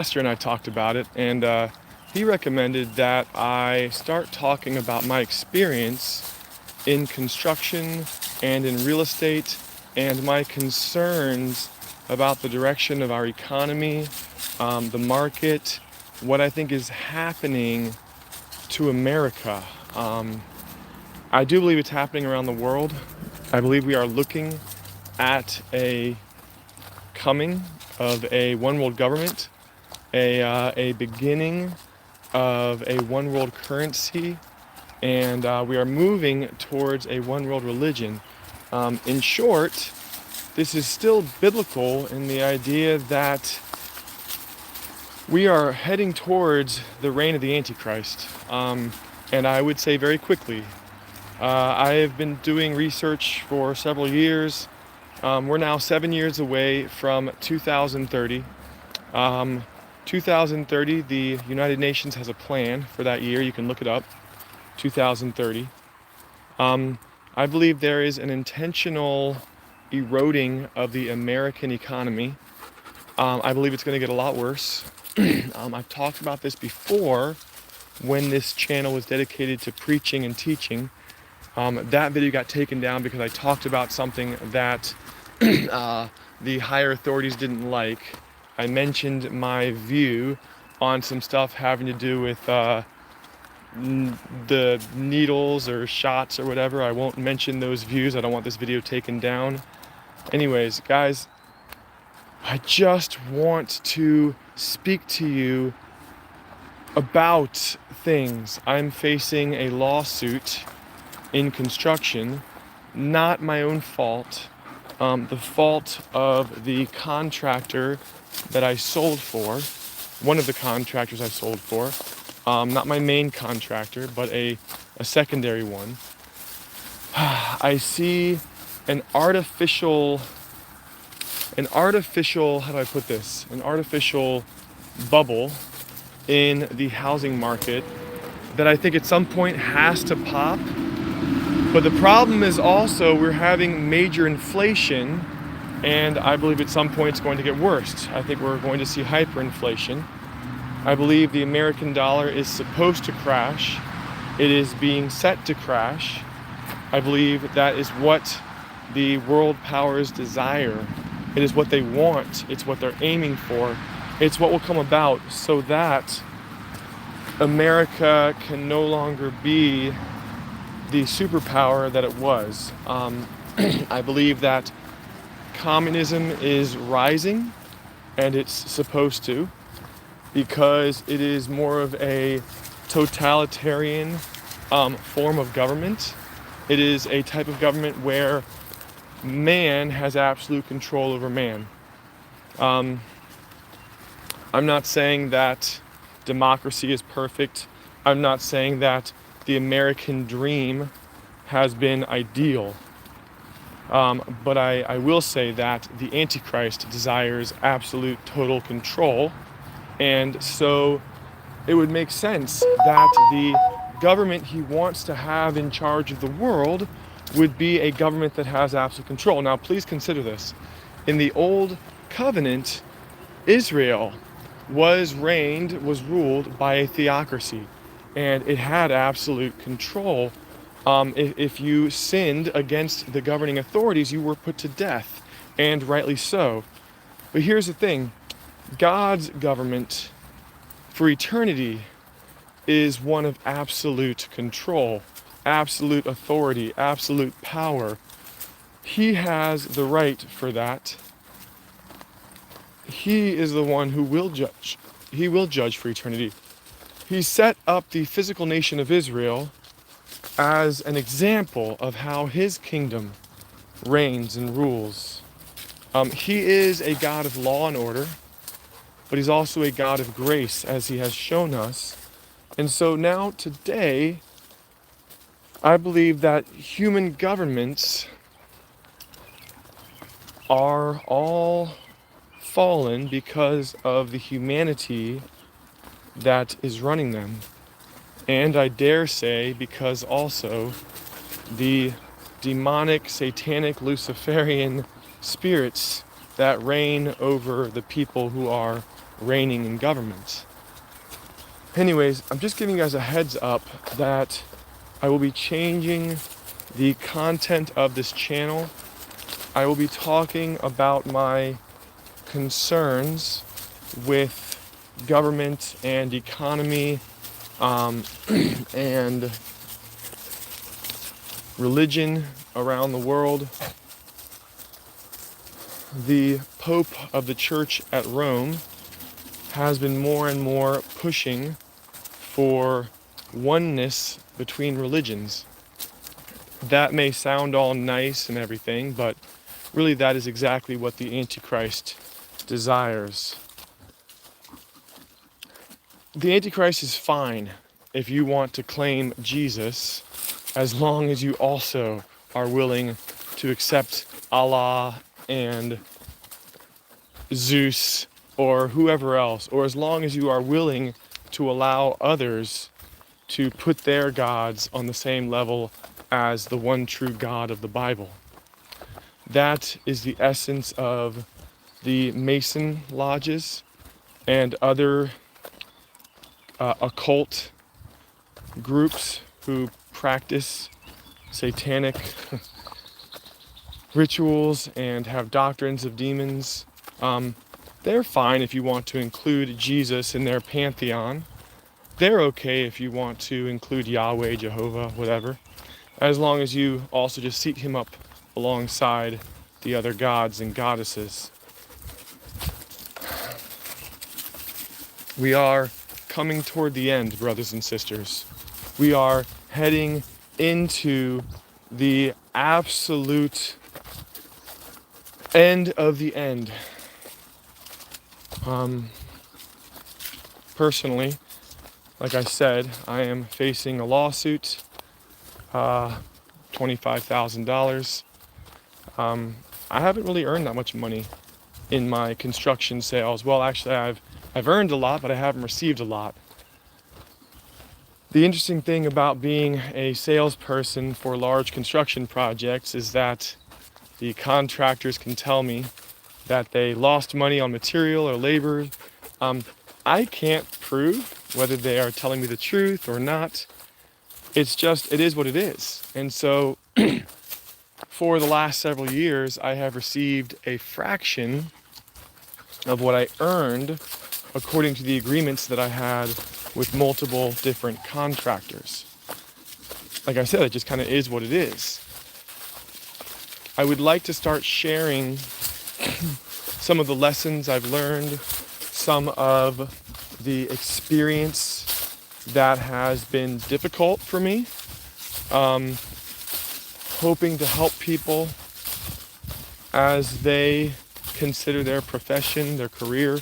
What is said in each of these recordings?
pastor and I talked about it, and he recommended that I start talking about my experience in construction and in real estate and my concerns about the direction of our economy, the market, what I think is happening to America. Um, I do believe it's happening around the world. I believe we are looking at a coming of a one world government, a beginning of a one world currency, and we are moving towards a one world religion. In short, this is still biblical in the idea that we are heading towards the reign of the Antichrist. And I would say very quickly, I have been doing research for several years. We're now 7 years away from 2030. 2030, the United Nations has a plan for that year. You can look it up, 2030. I believe there is an intentional eroding of the American economy. I believe it's going to get a lot worse. I've talked about this before when this channel was dedicated to preaching and teaching. That video got taken down because I talked about something that the higher authorities didn't like. I mentioned my view on some stuff having to do with the needles or shots or whatever. I won't mention those views. I don't want this video taken down. Anyways, guys, I just want to speak to you about things. I'm facing a lawsuit in construction, not my own fault, the fault of the contractor that I sold for, one of the contractors I sold for, not my main contractor, but a secondary one. I see an artificial, how do I put this? An artificial bubble in the housing market that I think at some point has to pop. But the problem is also we're having major inflation, and I believe at some point it's going to get worse. I think we're going to see hyperinflation. I believe the American dollar is supposed to crash. It is being set to crash. I believe that is what the world powers desire. It is what they want. It's what they're aiming for. It's what will come about so that America can no longer be the superpower that it was. I believe that communism is rising, and it's supposed to, because it is more of a totalitarian form of government. It is a type of government where man has absolute control over man. I'm not saying that democracy is perfect. I'm not saying that the American dream has been ideal. But I will say that the Antichrist desires absolute total control. And so it would make sense that the government he wants to have in charge of the world would be a government that has absolute control. Now, please consider this. In the Old Covenant, Israel was ruled by a theocracy, and it had absolute control. If you sinned against the governing authorities, you were put to death, and rightly so. But here's the thing. God's government for eternity is one of absolute control, absolute authority, absolute power. He has the right for that. He is the one who will judge. He will judge for eternity. He set up the physical nation of Israel as an example of how his kingdom reigns and rules. He is a God of law and order, but he's also a God of grace, as he has shown us. And so now, today, I believe that human governments are all fallen because of the humanity that is running them. And I dare say, because also the demonic, satanic, Luciferian spirits that reign over the people who are reigning in government. Anyways, I'm just giving you guys a heads up that I will be changing the content of this channel. I will be talking about my concerns with government and economy, and religion around the world. The Pope of the Church at Rome has been more and more pushing for oneness between religions. That may sound all nice and everything, but really that is exactly what the Antichrist desires. The Antichrist is fine if you want to claim Jesus, as long as you also are willing to accept Allah and Zeus or whoever else, or as long as you are willing to allow others to put their gods on the same level as the one true God of the Bible. That is the essence of the Mason lodges and other occult groups who practice satanic rituals and have doctrines of demons. They're fine if you want to include Jesus in their pantheon. They're okay if you want to include Yahweh, Jehovah, whatever, as long as you also just seat him up alongside the other gods and goddesses. We are coming toward the end, brothers and sisters. We are heading into the absolute end of the end. Personally, like I said, I am facing a lawsuit, $25,000. I haven't really earned that much money in my construction sales. Well, actually, I've earned a lot, but I haven't received a lot. The interesting thing about being a salesperson for large construction projects is that the contractors can tell me that they lost money on material or labor. I can't prove whether they are telling me the truth or not. It is what it is. And so for the last several years, I have received a fraction of what I earned according to the agreements that I had with multiple different contractors. Like I said, it just kind of is what it is. I would like to start sharing some of the lessons I've learned, some of the experience that has been difficult for me, hoping to help people as they consider their profession, their career,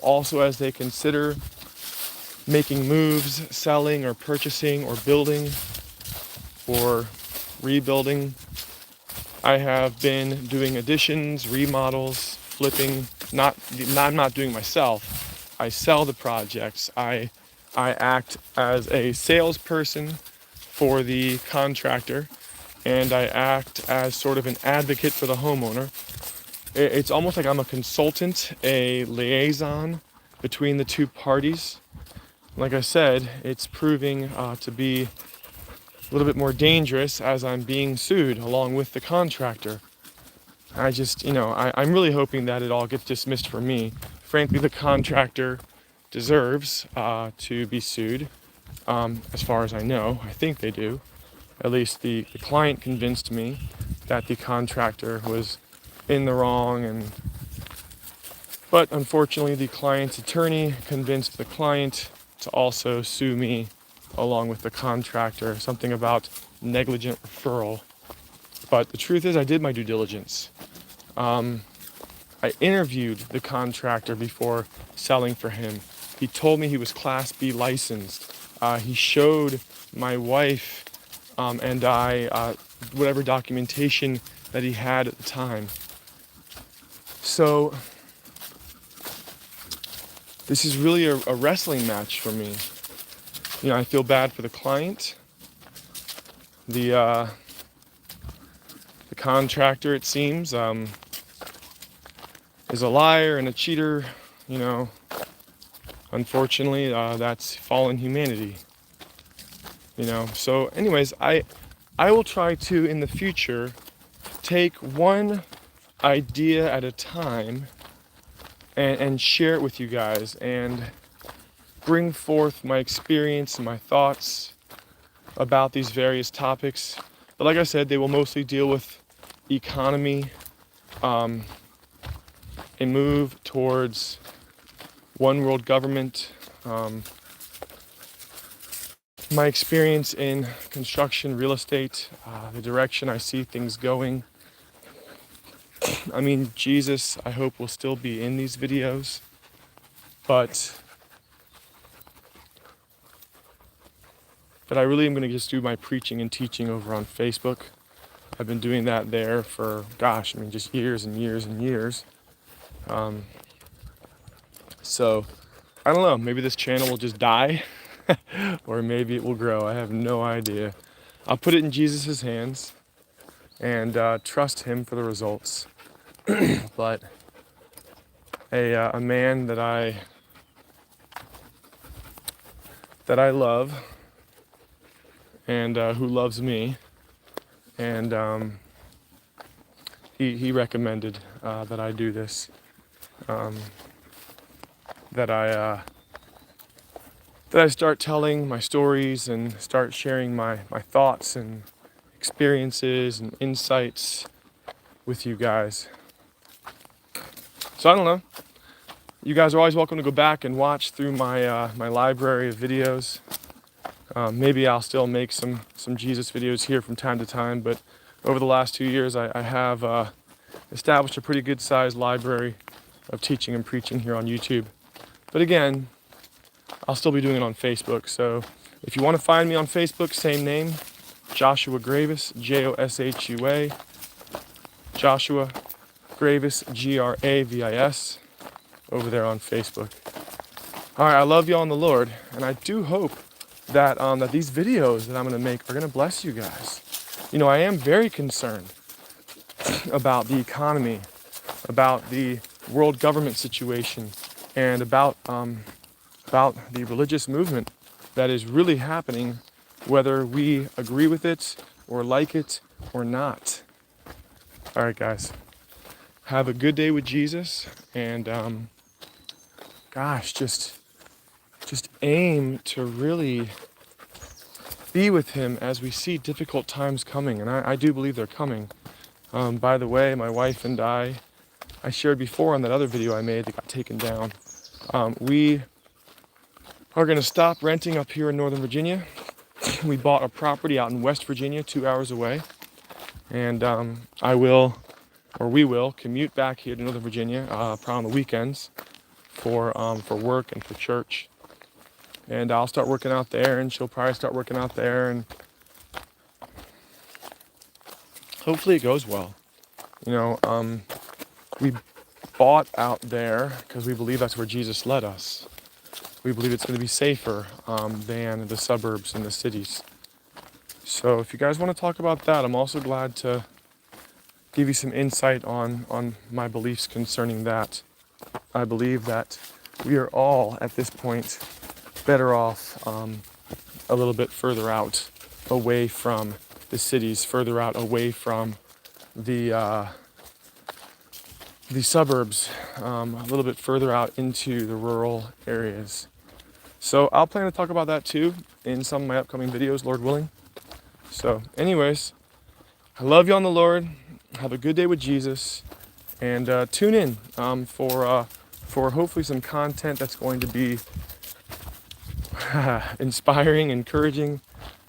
also as they consider making moves, selling or purchasing or building or rebuilding. I have been doing additions, remodels, flipping. I'm not doing myself. I sell the projects. I act as a salesperson for the contractor, and I act as sort of an advocate for the homeowner. It's almost like I'm a consultant, a liaison between the two parties. Like I said, it's proving to be a little bit more dangerous as I'm being sued along with the contractor. I'm really hoping that it all gets dismissed for me. Frankly, the contractor deserves to be sued, as far as I know. I think they do. At least the client convinced me that the contractor was in the wrong, but unfortunately the client's attorney convinced the client to also sue me along with the contractor, something about negligent referral. But the truth is I did my due diligence. I interviewed the contractor before selling for him. He told me he was Class B licensed. He showed my wife and I whatever documentation that he had at the time. So this is really a wrestling match for me. I feel bad for the client. The contractor, it seems, is a liar and a cheater. Unfortunately, that's fallen humanity. So anyways, I will try to in the future take one idea at a time and share it with you guys and bring forth my experience and my thoughts about these various topics. But like I said, they will mostly deal with economy, a move towards one world government, my experience in construction, real estate, the direction I see things going. I mean, Jesus, I hope, will still be in these videos, but I really am going to just do my preaching and teaching over on Facebook. I've been doing that there for, just years and years and years. So, I don't know, maybe this channel will just die, or maybe it will grow. I have no idea. I'll put it in Jesus' hands and trust him for the results. But a man that I love and who loves me, and he recommended that I do this, that I start telling my stories and start sharing my thoughts and experiences and insights with you guys. So I don't know. You guys are always welcome to go back and watch through my my library of videos. Maybe I'll still make some Jesus videos here from time to time, but over the last 2 years I have established a pretty good sized library of teaching and preaching here on YouTube. But again, I'll still be doing it on Facebook. So if you want to find me on Facebook, same name, Joshua Gravis, Joshua, Joshua Gravis, Gravis, over there on Facebook. All right, I love you all in the Lord, and I do hope that that these videos that I'm going to make are going to bless you guys. I am very concerned about the economy, about the world government situation, and about the religious movement that is really happening, whether we agree with it or like it or not. All right, guys. Have a good day with Jesus, and just aim to really be with him as we see difficult times coming, and I do believe they're coming. By the way, my wife and I shared before on that other video I made that got taken down. We are going to stop renting up here in Northern Virginia. We bought a property out in West Virginia, 2 hours away, and we will commute back here to Northern Virginia, probably on the weekends for work and for church. And I'll start working out there, and she'll probably start working out there, and hopefully it goes well. We bought out there because we believe that's where Jesus led us. We believe it's going to be safer than the suburbs and the cities. So if you guys want to talk about that, I'm also glad to give you some insight on my beliefs concerning that. I believe that we are all, at this point, better off a little bit further out, away from the cities, further out, away from the suburbs, a little bit further out into the rural areas. So I'll plan to talk about that too in some of my upcoming videos, Lord willing. So anyways, I love you on the Lord. Have a good day with Jesus, and tune in for hopefully some content that's going to be inspiring, encouraging,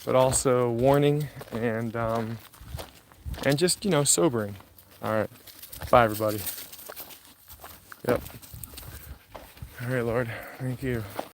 but also warning and just sobering. All right, bye everybody. Yep. All right, Lord, thank you.